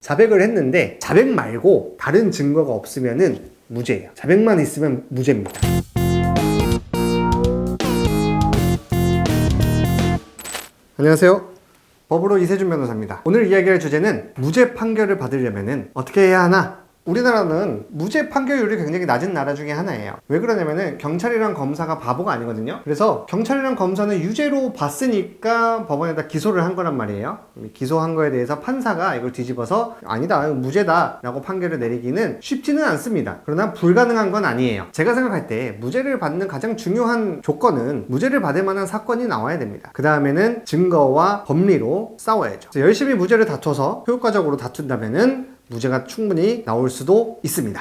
자백을 했는데 자백 말고 다른 증거가 없으면은 무죄예요. 자백만 있으면 무죄입니다. 안녕하세요. 법으로 이세준 변호사입니다. 오늘 이야기할 주제는 무죄 판결을 받으려면은 어떻게 해야 하나? 우리나라는 무죄 판결률이 굉장히 낮은 나라 중에 하나예요. 왜 그러냐면은 경찰이랑 검사가 바보가 아니거든요. 그래서 경찰이랑 검사는 유죄로 봤으니까 법원에다 기소를 한 거란 말이에요. 기소한 거에 대해서 판사가 이걸 뒤집어서 아니다, 무죄다 라고 판결을 내리기는 쉽지는 않습니다. 그러나 불가능한 건 아니에요. 제가 생각할 때 무죄를 받는 가장 중요한 조건은 무죄를 받을 만한 사건이 나와야 됩니다. 그 다음에는 증거와 법리로 싸워야죠. 열심히 무죄를 다퉈서 효과적으로 다툰다면은 무죄가 충분히 나올 수도 있습니다.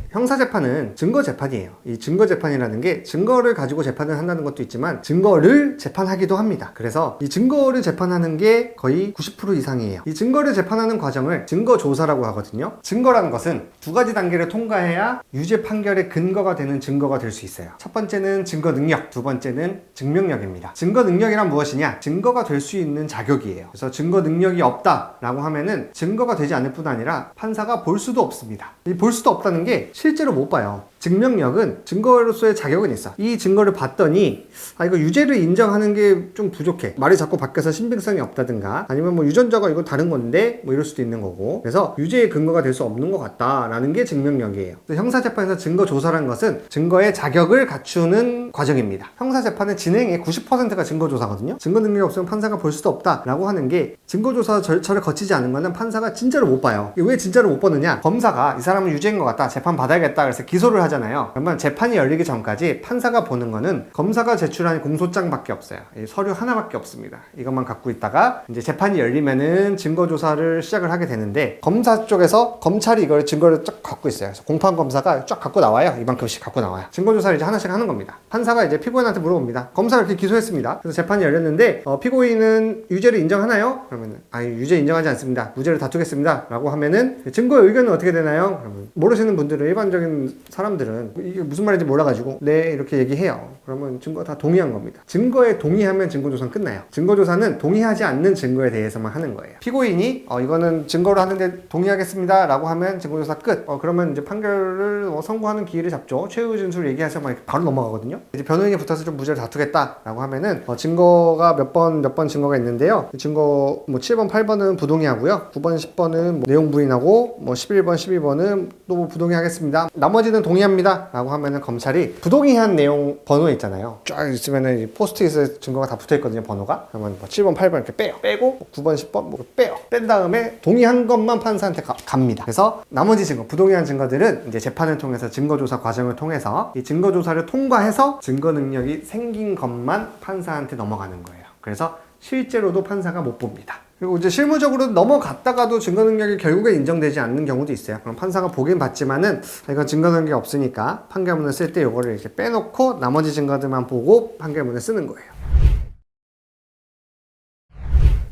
형사재판은 증거재판이에요. 이 증거재판이라는 게 증거를 가지고 재판을 한다는 것도 있지만 증거를 재판하기도 합니다. 그래서 이 증거를 재판하는 게 거의 90% 이상이에요. 이 증거를 재판하는 과정을 증거조사라고 하거든요. 증거라는 것은 두 가지 단계를 통과해야 유죄 판결의 근거가 되는 증거가 될 수 있어요. 첫 번째는 증거능력, 두 번째는 증명력입니다. 증거능력이란 무엇이냐? 증거가 될 수 있는 자격이에요. 그래서 증거능력이 없다라고 하면은 증거가 되지 않을 뿐 아니라 판사가 볼 수도 없습니다. 이 볼 수도 없다는 게 실제로 못 봐요. 증명력은 증거로서의 자격은 있어. 이 증거를 봤더니 이거 유죄를 인정하는 게 좀 부족해. 말이 자꾸 바뀌어서 신빙성이 없다든가 아니면 뭐 유전자가 이거 다른 건데 뭐 이럴 수도 있는 거고. 그래서 유죄의 근거가 될 수 없는 것 같다라는 게 증명력이에요. 형사재판에서 증거조사라는 것은 증거의 자격을 갖추는 과정입니다. 형사재판의 진행의 90%가 증거조사거든요. 증거능력이 없으면 판사가 볼 수도 없다라고 하는 게 증거조사 절차를 거치지 않은 거는 판사가 진짜로 못 봐요. 왜 진짜로 못 보느냐? 검사가 이 사람은 유죄인 것 같다, 재판 받아야겠다 그래서 기소를 하잖아요. 그러면 재판이 열리기 전까지 판사가 보는 거는 검사가 제출한 공소장밖에 없어요. 서류 하나밖에 없습니다. 이것만 갖고 있다가 이제 재판이 열리면은 증거조사를 시작을 하게 되는데 검사 쪽에서 검찰이 이걸 증거를 쫙 갖고 있어요. 그래서 공판검사가 쫙 갖고 나와요. 이만큼씩 갖고 나와요. 증거조사를 이제 하나씩 하는 겁니다. 판사가 이제 피고인한테 물어봅니다. 검사가 이렇게 기소했습니다. 그래서 재판이 열렸는데 피고인은 유죄를 인정하나요? 그러면은 유죄 인정하지 않습니다. 무죄를 다투겠습니다. 라고 하면은 증거의 의견은 어떻게 되나요? 그러면 모르시는 분들은, 일반적인 사람들은 이게 무슨 말인지 몰라가지고 네 이렇게 얘기해요. 그러면 증거 다 동의한 겁니다. 증거에 동의하면 증거조사는 끝나요. 증거조사는 동의하지 않는 증거에 대해서만 하는 거예요. 피고인이 이거는 증거로 하는데 동의하겠습니다 라고 하면 증거조사 끝. 그러면 이제 판결을 선고하는 기일을 잡죠. 최후 진술 얘기해서 바로 넘어가거든요. 이제 변호인이 붙어서 좀 무죄를 다투겠다 라고 하면은 증거가 몇 번 증거가 있는데요. 증거 7번 8번은 부동의하고요, 9번 10번은 내용 부인하고 11번 12번은 또 부동의하겠습니다. 나머지는 동의합니다 라고 하면은 검찰이 부동의한 내용 번호 있잖아요. 쫙 있으면은 포스트잇에 증거가 다 붙어 있거든요. 번호가. 그러면 7번 8번 이렇게 빼요. 빼고 9번 10번 빼요. 뺀 다음에 동의한 것만 판사한테 갑니다. 그래서 나머지 증거, 부동의한 증거들은 이제 재판을 통해서 증거조사 과정을 통해서 이 증거조사를 통과해서 증거 능력이 생긴 것만 판사한테 넘어가는 거예요. 그래서 실제로도 판사가 못 봅니다. 그리고 이제 실무적으로 넘어갔다가도 증거능력이 결국에 인정되지 않는 경우도 있어요. 그럼 판사가 보긴 봤지만은 이건 증거능력이 없으니까 판결문을 쓸 때 이거를 이렇게 빼놓고 나머지 증거들만 보고 판결문을 쓰는 거예요.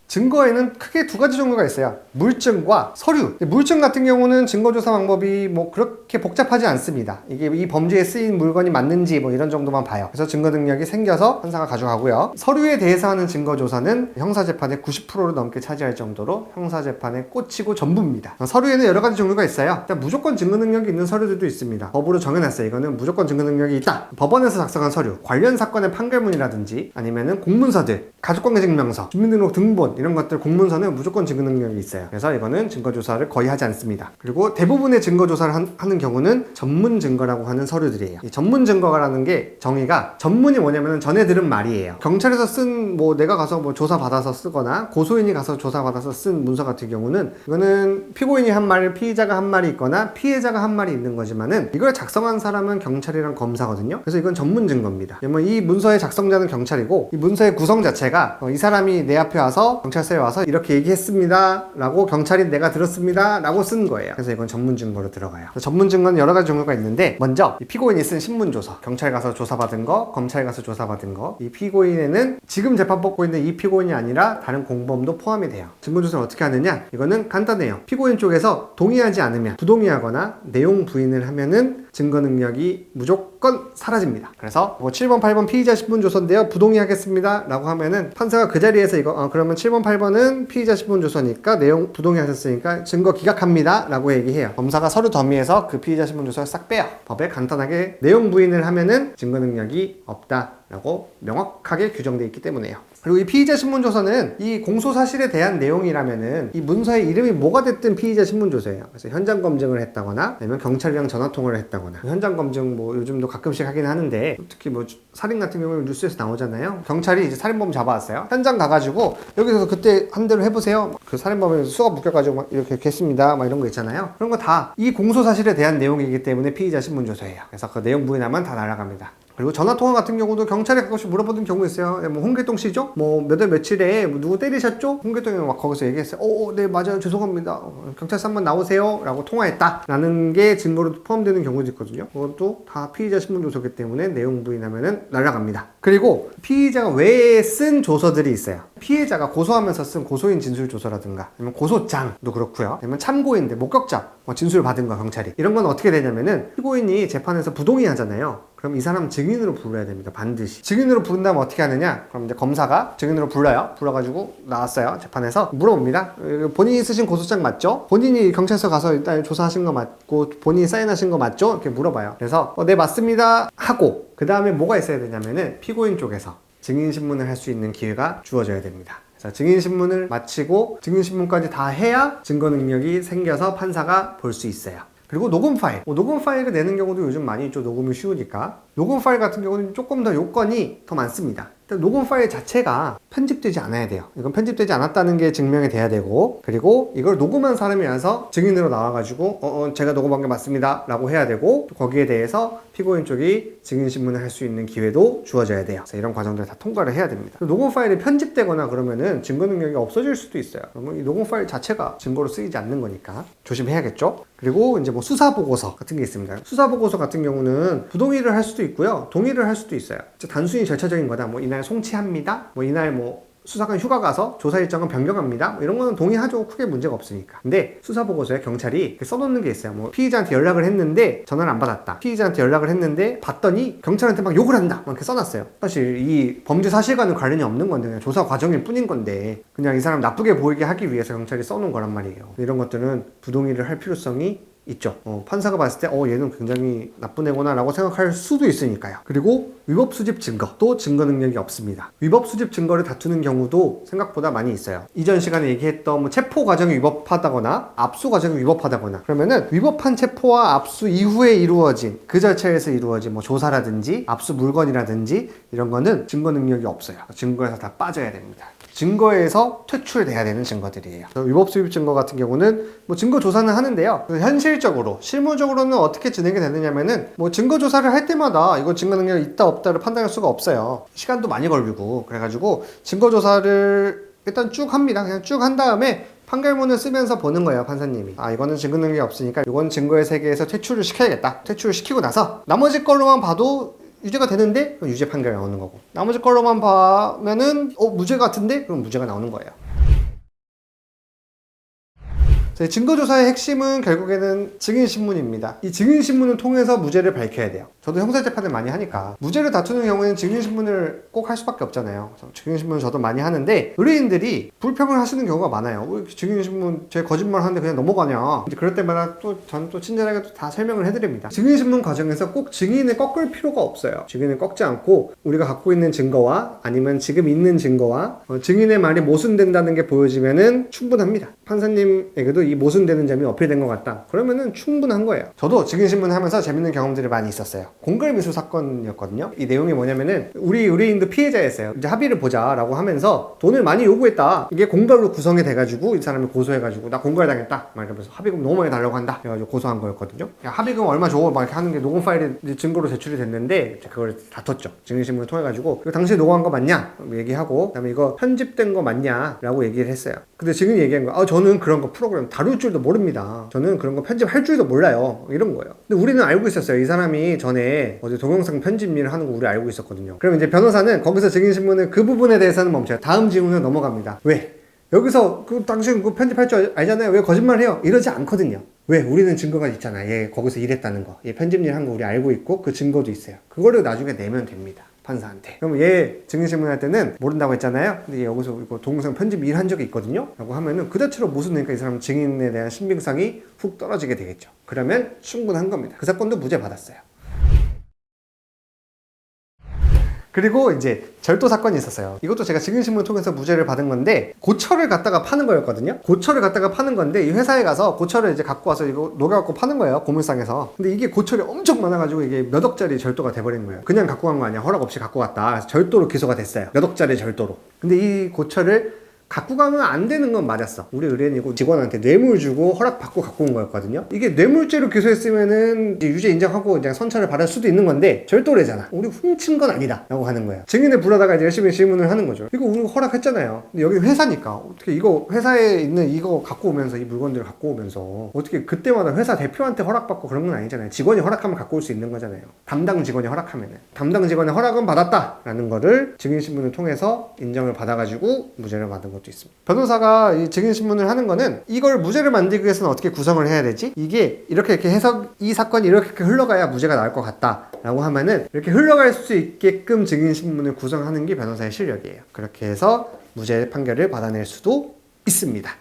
증거에는 크게 두 가지 종류가 있어요. 물증과 서류. 물증 같은 경우는 증거조사 방법이 그렇게 복잡하지 않습니다. 이게 이 범죄에 쓰인 물건이 맞는지 이런 정도만 봐요. 그래서 증거 능력이 생겨서 판사가 가져가고요. 서류에 대해서 하는 증거조사는 형사재판의 90%를 넘게 차지할 정도로 형사재판의 꽃이고 전부입니다. 서류에는 여러 가지 종류가 있어요. 일단 무조건 증거 능력이 있는 서류들도 있습니다. 법으로 정해놨어요. 이거는 무조건 증거 능력이 있다. 법원에서 작성한 서류, 관련 사건의 판결문이라든지 아니면은 공문서들, 가족관계증명서, 주민등록 등본 이런 것들 공문서는 무조건 증거 능력이 있어요. 그래서 이거는 증거조사를 거의 하지 않습니다. 그리고 대부분의 증거조사를 하는 경우는 전문 증거라고 하는 서류들이에요. 이 전문 증거라는 게 정의가, 전문이 뭐냐면 전에 들은 말이에요. 경찰에서 쓴 내가 가서 조사 받아서 쓰거나 고소인이 가서 조사 받아서 쓴 문서 같은 경우는 이거는 피고인이 한 말, 피의자가 한 말이 있거나 피해자가 한 말이 있는 거지만은 이걸 작성한 사람은 경찰이랑 검사거든요. 그래서 이건 전문 증거입니다. 왜냐면 이 문서의 작성자는 경찰이고 이 문서의 구성 자체가 이 사람이 내 앞에 와서 경찰서에 와서 이렇게 얘기했습니다 라고, 경찰이 내가 들었습니다 라고 쓴 거예요. 그래서 이건 전문 증거로 들어가요. 전문 증거는 여러 가지 종류가 있는데, 먼저 이 피고인이 쓴 신문조서, 경찰 가서 조사받은 거, 검찰 가서 조사받은 거. 이 피고인에는 지금 재판 받고 있는 이 피고인이 아니라 다른 공범도 포함이 돼요. 증거조사를 어떻게 하느냐? 이거는 간단해요. 피고인 쪽에서 동의하지 않으면, 부동의하거나 내용 부인을 하면은 증거 능력이 무조건 사라집니다. 그래서 뭐 7번, 8번 피의자 신분 조서인데요. 부동의하겠습니다. 라고 하면은 판사가 그 자리에서 이거 그러면 7번, 8번은 피의자 신분 조서니까 내용 부동의하셨으니까 증거 기각합니다. 라고 얘기해요. 검사가 서류 더미에서 그 피의자 신분 조서를 싹 빼요. 법에 간단하게 내용 부인을 하면은 증거 능력이 없다. 라고 명확하게 규정되어 있기 때문에요. 그리고 이 피의자 신문조서는 이 공소사실에 대한 내용이라면은 이 문서의 이름이 뭐가 됐든 피의자 신문조서예요. 그래서 현장 검증을 했다거나 아니면 경찰이랑 전화통화를 했다거나 현장 검증 뭐 요즘도 가끔씩 하긴 하는데 특히 뭐 살인 같은 경우는 뉴스에서 나오잖아요. 경찰이 이제 살인범 잡아왔어요. 현장 가가지고 여기서 그때 한 대로 해보세요. 그 살인범에 수갑 묶여가지고 막 이렇게 했습니다. 막 이런 거 있잖아요. 그런 거 다 이 공소사실에 대한 내용이기 때문에 피의자 신문조서예요. 그래서 그 내용 부인하면 다 날아갑니다. 그리고 전화통화 같은 경우도 경찰에 가끔씩 물어보는 경우 있어요. 뭐 홍길동 씨죠? 뭐 몇 월 며칠에 뭐 누구 때리셨죠? 홍길동이 막 거기서 얘기했어요. 네 맞아요 죄송합니다. 경찰서 한번 나오세요 라고 통화했다 라는 게 증거로 포함되는 경우도 있거든요. 그것도 다 피의자 신문조서이기 때문에 내용 부인하면은 날아갑니다. 그리고 피의자가 외에 쓴 조서들이 있어요. 피해자가 고소하면서 쓴 고소인 진술조서라든가 아니면 고소장도 그렇고요. 아니면 참고인들 목격자 진술 받은 거 경찰이 이런 건 어떻게 되냐면은 피고인이 재판에서 부동의 하잖아요. 그럼 이 사람 증인으로 불러야 됩니다. 반드시. 증인으로 부른다면 어떻게 하느냐? 그럼 이제 검사가 증인으로 불러요. 불러가지고 나왔어요. 재판에서 물어봅니다. 본인이 쓰신 고소장 맞죠? 본인이 경찰서 가서 일단 조사하신 거 맞고 본인이 사인하신 거 맞죠? 이렇게 물어봐요. 그래서 네 맞습니다 하고 그 다음에 뭐가 있어야 되냐면은 피고인 쪽에서 증인신문을 할 수 있는 기회가 주어져야 됩니다. 증인신문을 마치고 증인신문까지 다 해야 증거 능력이 생겨서 판사가 볼 수 있어요. 그리고 녹음 파일. 녹음 파일을 내는 경우도 요즘 많이 있죠. 녹음이 쉬우니까. 녹음 파일 같은 경우는 조금 더 요건이 더 많습니다. 일단 녹음 파일 자체가 편집되지 않아야 돼요. 이건 편집되지 않았다는 게 증명이 돼야 되고 그리고 이걸 녹음한 사람이 와서 증인으로 나와가지고 제가 녹음한 게 맞습니다 라고 해야 되고 거기에 대해서 피고인 쪽이 증인신문을 할 수 있는 기회도 주어져야 돼요. 그래서 이런 과정들을 다 통과를 해야 됩니다. 녹음 파일이 편집되거나 그러면은 증거 능력이 없어질 수도 있어요. 그러면 이 녹음 파일 자체가 증거로 쓰이지 않는 거니까 조심해야겠죠. 그리고 이제 뭐 수사보고서 같은 게 있습니다. 수사보고서 같은 경우는 부동의를 할 수도 있고요. 동의를 할 수도 있어요. 단순히 절차적인 거다. 뭐 이날 송치합니다. 뭐 이날 뭐 수사관 휴가 가서 조사 일정은 변경합니다. 뭐 이런 거는 동의하죠. 크게 문제가 없으니까. 근데 수사보고서에 경찰이 써놓는 게 있어요. 뭐 피의자한테 연락을 했는데 전화를 안 받았다. 피의자한테 연락을 했는데 받더니 경찰한테 막 욕을 한다. 막 이렇게 써놨어요. 사실 이 범죄 사실과는 관련이 없는 건데 그냥 조사 과정일 뿐인 건데 그냥 이 사람 나쁘게 보이게 하기 위해서 경찰이 써놓은 거란 말이에요. 이런 것들은 부동의를 할 필요성이 있죠. 판사가 봤을 때 얘는 굉장히 나쁜 애구나 라고 생각할 수도 있으니까요. 그리고 위법 수집 증거 또 증거 능력이 없습니다. 위법 수집 증거를 다투는 경우도 생각보다 많이 있어요. 이전 시간에 얘기했던 뭐 체포 과정이 위법하다거나 압수 과정이 위법하다거나 그러면은 위법한 체포와 압수 이후에 이루어진 그 절차에서 이루어진 뭐 조사라든지 압수 물건이라든지 이런 거는 증거 능력이 없어요. 증거에서 다 빠져야 됩니다. 증거에서 퇴출돼야 되는 증거들이에요. 위법 수집 증거 같은 경우는 뭐 증거 조사는 하는데요. 현실적으로 실무적으로는 어떻게 진행이 되느냐면은 뭐 증거 조사를 할 때마다 이거 증거 능력이 있다 없다를 판단할 수가 없어요. 시간도 많이 걸리고 그래가지고 증거 조사를 일단 쭉 합니다. 그냥 쭉 한 다음에 판결문을 쓰면서 보는 거예요. 판사님이 이거는 증거 능력이 없으니까 이건 증거의 세계에서 퇴출을 시켜야겠다. 퇴출을 시키고 나서 나머지 걸로만 봐도 유죄가 되는데 그럼 유죄 판결이 나오는 거고 나머지 걸로만 보면은 무죄 같은데 그럼 무죄가 나오는 거예요. 증거조사의 핵심은 결국에는 증인신문입니다. 이 증인신문을 통해서 무죄를 밝혀야 돼요. 저도 형사재판을 많이 하니까 무죄를 다투는 경우에는 증인신문을 꼭 할 수밖에 없잖아요. 증인신문을 저도 많이 하는데 의뢰인들이 불평을 하시는 경우가 많아요. 왜 증인신문 제 거짓말 하는데 그냥 넘어가냐. 이제 그럴 때마다 저는 또 친절하게 다 설명을 해드립니다. 증인신문 과정에서 꼭 증인을 꺾을 필요가 없어요. 증인을 꺾지 않고 우리가 갖고 있는 증거와 아니면 지금 있는 증거와 증인의 말이 모순된다는 게 보여지면은 충분합니다. 판사님에게도 이 모순되는 점이 어필된 것 같다. 그러면은 충분한 거예요. 저도 증인신문을 하면서 재밌는 경험들이 많이 있었어요. 공갈미수 사건이었거든요. 이 내용이 뭐냐면은 우리 의뢰인도 피해자였어요. 이제 합의를 보자라고 하면서 돈을 많이 요구했다. 이게 공갈로 구성이 돼가지고 이 사람이 고소해가지고 나 공갈 당했다. 막 이러면서 합의금 너무 많이 달라고 한다. 그래가지고 고소한 거였거든요. 야, 합의금 얼마 줘? 막 이렇게 하는 게 녹음 파일이 증거로 제출이 됐는데 그걸 다퉜죠. 증인신문을 통해가지고 이거 당신이 녹음한 거 맞냐? 얘기하고 그다음에 이거 편집된 거 맞냐? 라고 얘기를 했어요. 근데 증인이 얘기한 거야. 저는 그런 거 프로그램 다룰 줄도 모릅니다. 저는 그런 거 편집할 줄도 몰라요. 이런 거예요. 근데 우리는 알고 있었어요. 이 사람이 전에 어디 동영상 편집 일을 하는 거 우리 알고 있었거든요. 그럼 이제 변호사는 거기서 증인신문은 그 부분에 대해서는 멈춰요. 다음 질문으로 넘어갑니다. 왜? 여기서 당신 그 편집할 줄 알잖아요. 왜 거짓말 해요? 이러지 않거든요. 왜? 우리는 증거가 있잖아. 얘 거기서 일했다는 거. 얘 편집일 한 거 우리 알고 있고 그 증거도 있어요. 그거를 나중에 내면 됩니다. 판사한테. 그럼 얘 증인신문할 때는 모른다고 했잖아요. 근데 얘 여기서 이거 동영상 편집 일한 적이 있거든요. 라고 하면은 그 자체로 모순되니까 이 사람 증인에 대한 신빙성이 훅 떨어지게 되겠죠. 그러면 충분한 겁니다. 그 사건도 무죄 받았어요. 그리고 이제 절도 사건이 있었어요. 이것도 제가 증인신문을 통해서 무죄를 받은 건데 고철을 갖다가 파는 거였거든요. 고철을 갖다가 파는 건데 이 회사에 가서 고철을 이제 갖고 와서 이거 녹여갖고 파는 거예요. 고물상에서. 근데 이게 고철이 엄청 많아가지고 이게 몇 억짜리 절도가 돼버린 거예요. 그냥 갖고 간 거 아니야. 허락 없이 갖고 갔다. 절도로 기소가 됐어요. 몇 억짜리 절도로. 근데 이 고철을 갖고 가면 안 되는 건 맞았어. 우리 의뢰인이고 직원한테 뇌물 주고 허락받고 갖고 온 거였거든요. 이게 뇌물죄로 기소했으면은 이제 유죄 인정하고 그냥 선처를 받을 수도 있는 건데 절도래잖아. 우리 훔친 건 아니다 라고 하는 거예요. 증인을 불러다가 이제 열심히 질문을 하는 거죠. 이거 우리 허락했잖아요. 근데 여기 회사니까 어떻게 이거 회사에 있는 이거 갖고 오면서 이 물건들을 갖고 오면서 어떻게 그때마다 회사 대표한테 허락받고 그런 건 아니잖아요. 직원이 허락하면 갖고 올 수 있는 거잖아요. 담당 직원이 허락하면은. 담당 직원의 허락은 받았다 라는 거를 증인신문을 통해서 인정을 받아가지고 무죄를 받은 것도 있습니다. 변호사가 이 증인신문을 하는 거는 이걸 무죄를 만들기 위해서는 어떻게 구성을 해야 되지? 이게 이렇게 해서 이 사건이 이렇게 흘러가야 무죄가 나올 것 같다 라고 하면은 이렇게 흘러갈 수 있게끔 증인신문을 구성하는 게 변호사의 실력이에요. 그렇게 해서 무죄 판결을 받아낼 수도 있습니다.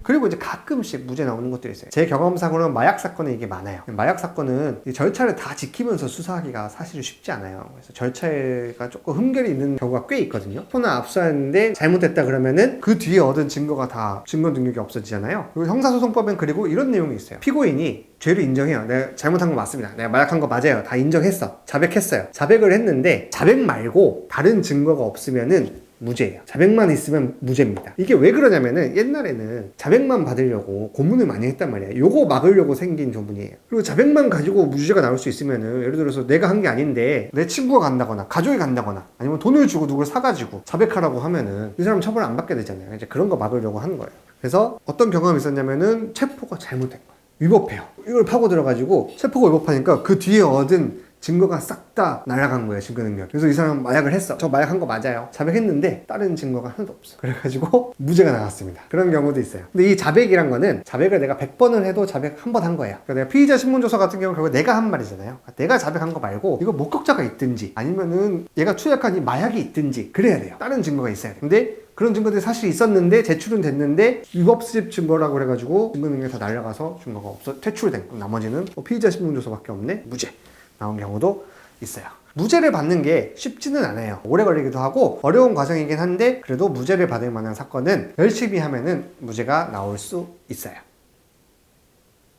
그리고 이제 가끔씩 무죄 나오는 것들이 있어요. 제 경험상으로는 마약 사건에 이게 많아요. 마약 사건은 이 절차를 다 지키면서 수사하기가 사실은 쉽지 않아요. 그래서 절차가 조금 흠결이 있는 경우가 꽤 있거든요. 소나 압수하는데 잘못됐다 그러면은 그 뒤에 얻은 증거가 다 증거 능력이 없어지잖아요. 그리고 형사소송법엔 그리고 이런 내용이 있어요. 피고인이 죄를 인정해요. 내가 잘못한 거 맞습니다. 내가 마약한 거 맞아요. 다 인정했어. 자백했어요. 자백을 했는데 자백 말고 다른 증거가 없으면은 무죄예요. 자백만 있으면 무죄입니다. 이게 왜 그러냐면은 옛날에는 자백만 받으려고 고문을 많이 했단 말이에요. 요거 막으려고 생긴 조문이에요. 그리고 자백만 가지고 무죄가 나올 수 있으면은 예를 들어서 내가 한 게 아닌데 내 친구가 간다거나 가족이 간다거나 아니면 돈을 주고 누굴 사가지고 자백하라고 하면은 이 사람 처벌 안 받게 되잖아요. 이제 그런 거 막으려고 하는 거예요. 그래서 어떤 경험이 있었냐면은 체포가 잘못된 거예요. 위법해요. 이걸 파고 들어가지고 체포가 위법하니까 그 뒤에 얻은 증거가 싹 다 날아간 거예요. 증거 능력. 그래서 이 사람은 마약을 했어. 저 마약한 거 맞아요. 자백했는데 다른 증거가 하나도 없어. 그래가지고 무죄가 나왔습니다. 그런 경우도 있어요. 근데 이 자백이란 거는 자백을 내가 100번을 해도 자백 한 번 한 거예요. 그러니까 내가 피의자 신문조서 같은 경우 결국 내가 한 말이잖아요. 내가 자백한 거 말고 이거 목격자가 있든지 아니면은 얘가 투약한 이 마약이 있든지 그래야 돼요. 다른 증거가 있어야 돼요. 근데 그런 증거들이 사실 있었는데 제출은 됐는데 위법 수집 증거라고 그래가지고 증거 능력이 다 날아가서 증거가 없어 퇴출된. 그럼 나머지는 피의자 신문조서밖에 없네. 무죄 나온 경우도 있어요. 무죄를 받는 게 쉽지는 않아요. 오래 걸리기도 하고 어려운 과정이긴 한데 그래도 무죄를 받을 만한 사건은 열심히 하면은 무죄가 나올 수 있어요.